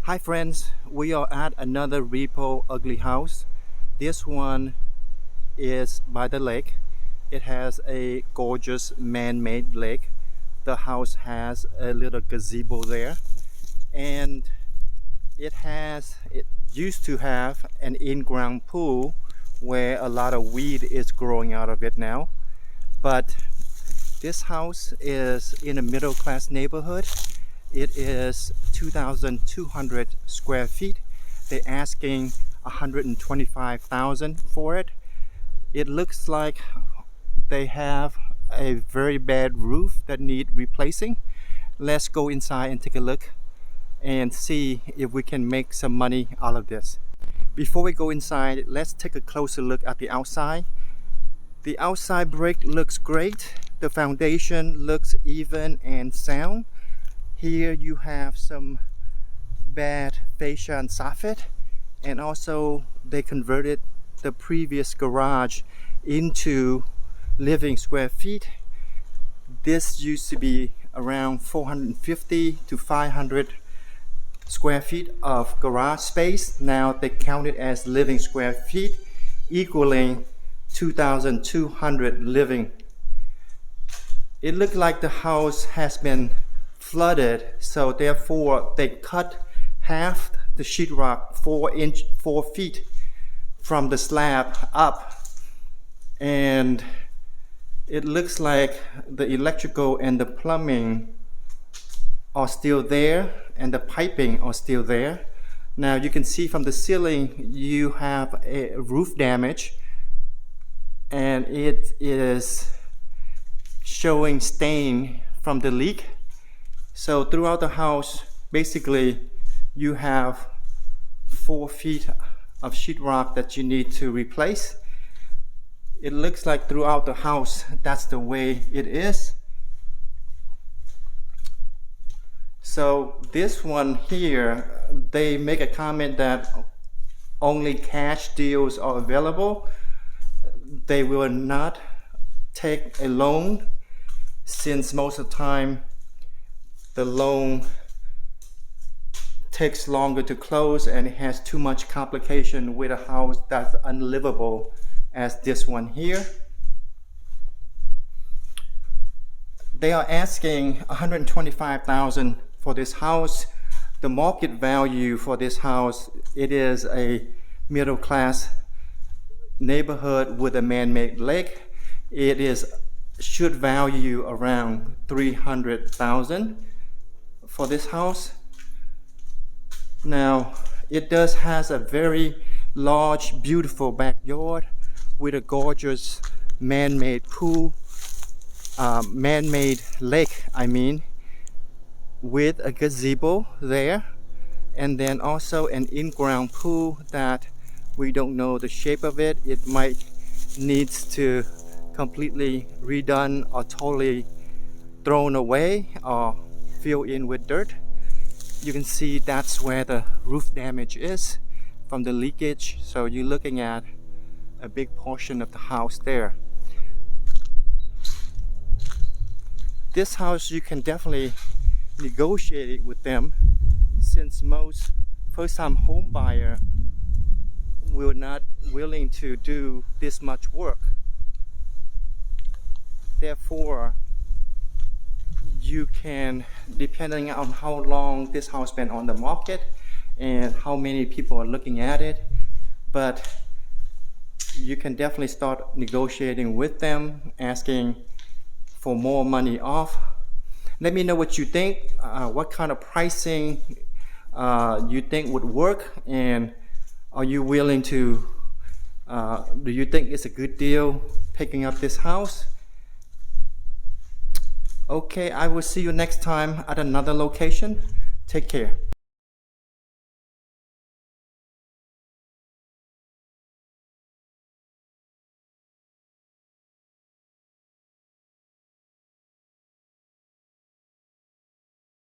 Hi friends, we are at another Repo ugly house. This one is by the lake. It has a gorgeous man-made lake. The house has a little gazebo there, and it used to have an in-ground pool where a lot of weed is growing out of it now. But this house is in a middle-class neighborhood. It is 2,200 square feet. They're asking 125,000 for it. It looks like they have a very bad roof that need replacing. Let's go inside and take a look and see if we can make some money out of this. Before we go inside, let's take a closer look at the outside. The outside brick looks great. The foundation looks even and sound. Here you have some bad fascia and soffit, and also they converted the previous garage into living square feet. This used to be around 450 to 500 square feet of garage space. Now they count it as living square feet, equaling 2,200 living. It looked like the house has been flooded, so therefore they cut half the sheetrock 4 feet from the slab up, and it looks like the electrical and the plumbing are still there and the piping are still there. Now you can see from the ceiling you have a roof damage, and it is showing stain from the leak. So throughout the house, basically you have 4 feet of sheetrock that you need to replace. It looks like throughout the house that's the way it is. So this one here, they make a comment that only cash deals are available. They will not take a loan, since most of the time the loan takes longer to close and it has too much complication with a house that's unlivable as this one here. They are asking 125,000 for this house. The market value for this house, it is a middle class neighborhood with a man-made lake. It should value around 300,000 for this house. Now it does has a very large, beautiful backyard with a gorgeous man-made pool, man-made lake, with a gazebo there, and then also an in-ground pool that we don't know the shape of it. It might needs to completely redone or totally thrown away or filled in with dirt. You can see that's where the roof damage is from the leakage. So you're looking at a big portion of the house there. This house, you can definitely negotiate it with them, since most first-time home buyer will not willing to do this much work. Therefore, you can, depending on how long this house been on the market and how many people are looking at it, but you can definitely start negotiating with them, asking for more money off. Let me know what you think, what kind of pricing you think would work, and are you willing to, do you think it's a good deal picking up this house? Okay, I will see you next time at another location. Take care.